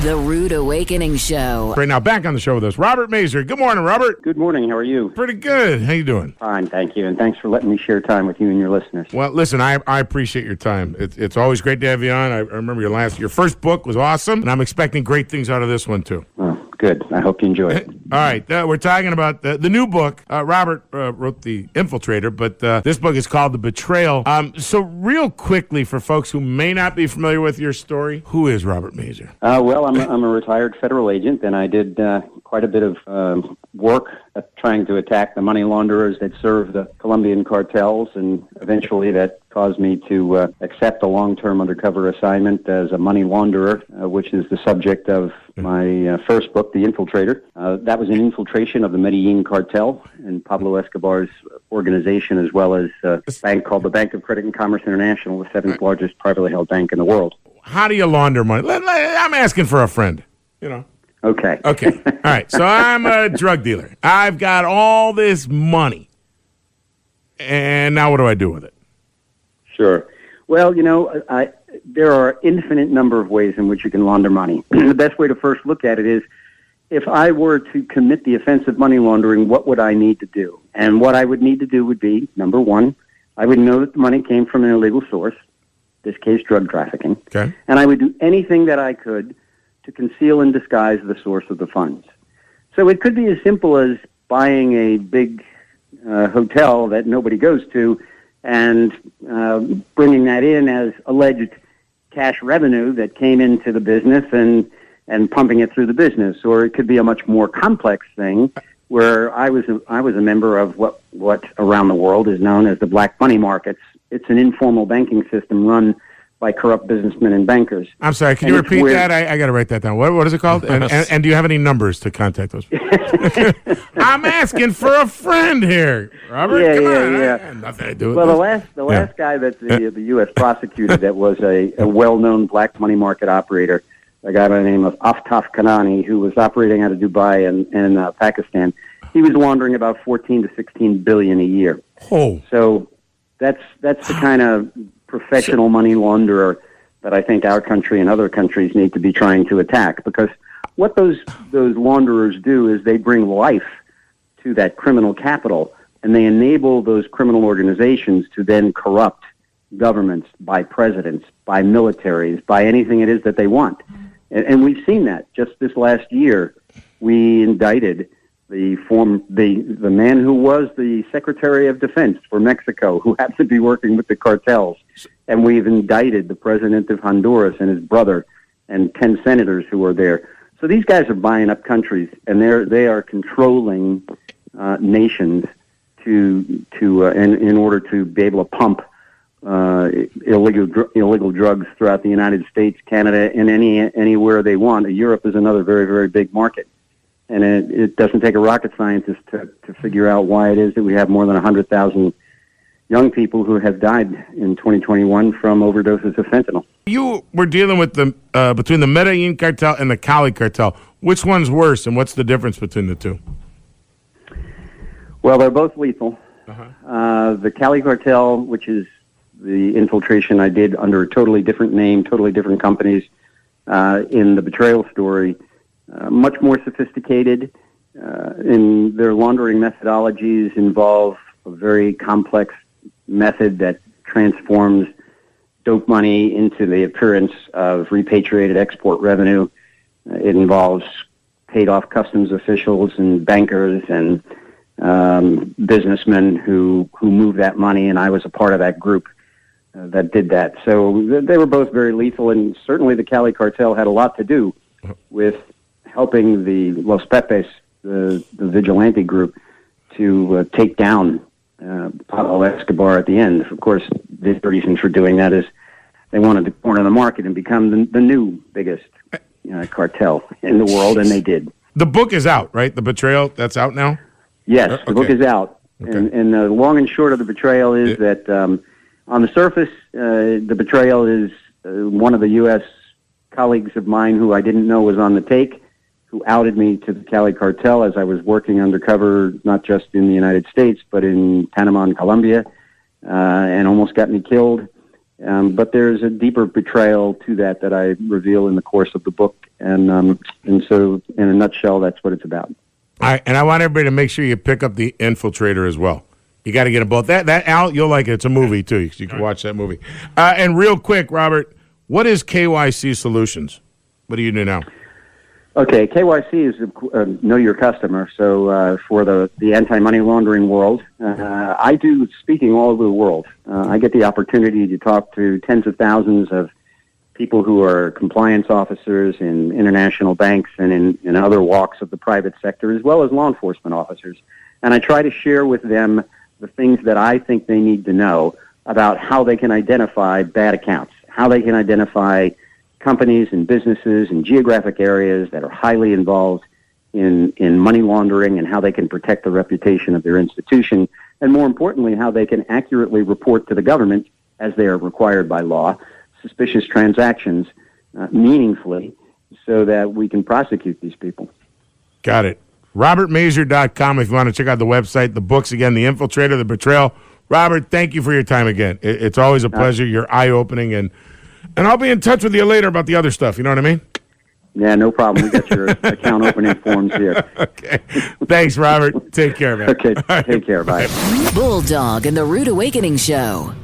The Rude Awakening Show. Right now, back on the show with us, Robert Mazur. Good morning, Robert. Good morning. How are you? Pretty good. How you doing? Fine, thank you. And thanks for letting me share time with you and your listeners. Well, listen, I appreciate your time. It's always great to have you on. I remember your first book was awesome, and I'm expecting great things out of this one, too. Oh, good. I hope you enjoy it. All right. We're talking about the new book. Robert wrote The Infiltrator, but this book is called The Betrayal. So real quickly, for folks who may not be familiar with your story, who is Robert Mazur? Well, I'm a retired federal agent, and I did quite a bit of work trying to attack the money launderers that serve the Colombian cartels, and eventually that caused me to accept a long-term undercover assignment as a money launderer, which is the subject of my first book, The Infiltrator. That was an infiltration of the Medellin cartel and Pablo Escobar's organization, as well as a bank called the Bank of Credit and Commerce International, the seventh largest privately held bank in the world. How do you launder money? I'm asking for a friend, you know. Okay. All right. So I'm a drug dealer. I've got all this money. And now what do I do with it? Sure. Well, there are infinite number of ways in which you can launder money. The best way to first look at it is, if I were to commit the offense of money laundering, what would I need to do? And what I would need to do would be, number one, I would know that the money came from an illegal source, this case drug trafficking. Okay. And I would do anything that I could to conceal and disguise the source of the funds. So it could be as simple as buying a big hotel that nobody goes to and bringing that in as alleged cash revenue that came into the business and pumping it through the business. Or it could be a much more complex thing where I was a member of what around the world is known as the black money markets. It's an informal banking system run by corrupt businessmen and bankers. I'm sorry, can you repeat that? I got to write that down. What is it called? And do you have any numbers to contact those people? I'm asking for a friend here, Robert. Come on. I have nothing to do with this. The last guy that the U.S. prosecuted that was a well-known black money market operator, a guy by the name of Aftaf Kanani, who was operating out of Dubai and Pakistan. He was laundering about 14 to 16 billion a year. Oh. So that's the kind of professional money launderer that I think our country and other countries need to be trying to attack, because what those launderers do is they bring life to that criminal capital, and they enable those criminal organizations to then corrupt governments, by presidents, by militaries, by anything it is that they want. And we've seen that. Just this last year, we indicted the man who was the Secretary of Defense for Mexico, who happened to be working with the cartels. And we've indicted the president of Honduras and his brother and 10 senators who were there. So these guys are buying up countries, and they are controlling nations in order to be able to pump illegal drugs throughout the United States, Canada, and anywhere they want. Europe is another very, very big market. And it doesn't take a rocket scientist to figure out why it is that we have more than 100,000 young people who have died in 2021 from overdoses of fentanyl. You were dealing with between the Medellin cartel and the Cali cartel. Which one's worse, and what's the difference between the two? Well, they're both lethal. The Cali cartel, which is the infiltration I did under a totally different name, totally different companies, in the Betrayal story, much more sophisticated. In their laundering methodologies involve a very complex method that transforms dope money into the appearance of repatriated export revenue. It involves paid-off customs officials and bankers and businessmen who move that money, and I was a part of that group that did that. So they were both very lethal, and certainly the Cali cartel had a lot to do with helping the Los Pepes, the vigilante group, to take down Pablo Escobar at the end. Of course, the reason for doing that is they wanted to corner the market and become the new biggest cartel in the world, and they did. The book is out, right? The Betrayal, that's out now? Yes, the book is out. Okay. And the long and short of the Betrayal is that on the surface, the Betrayal is one of the U.S. colleagues of mine who I didn't know was on the take, who outed me to the Cali cartel as I was working undercover, not just in the United States, but in Panama and Colombia, and almost got me killed. But there's a deeper betrayal to that I reveal in the course of the book, And so, in a nutshell, that's what it's about. All right, and I want everybody to make sure you pick up The Infiltrator as well. You got to get them both. That Al, you'll like it. It's a movie, too. You can watch that movie. And real quick, Robert, what is KYC Solutions? What do you do now? Okay, KYC is know your customer. So for the anti-money laundering world, I do speaking all over the world. I get the opportunity to talk to tens of thousands of people who are compliance officers in international banks and in other walks of the private sector, as well as law enforcement officers. And I try to share with them the things that I think they need to know about how they can identify bad accounts, how they can identify companies and businesses in geographic areas that are highly involved in money laundering, and how they can protect the reputation of their institution, and more importantly, how they can accurately report to the government, as they are required by law, suspicious transactions meaningfully, so that we can prosecute these people. Got it. RobertMazur.com if you want to check out the website, the books again, The Infiltrator, The Betrayal. Robert, thank you for your time again. It's always a pleasure. You're eye-opening, and I'll be in touch with you later about the other stuff. You know what I mean? Yeah, no problem. We got your account opening forms here. Okay. Thanks, Robert. Take care, man. Okay, take care. Bye. Bulldog and the Rude Awakening Show.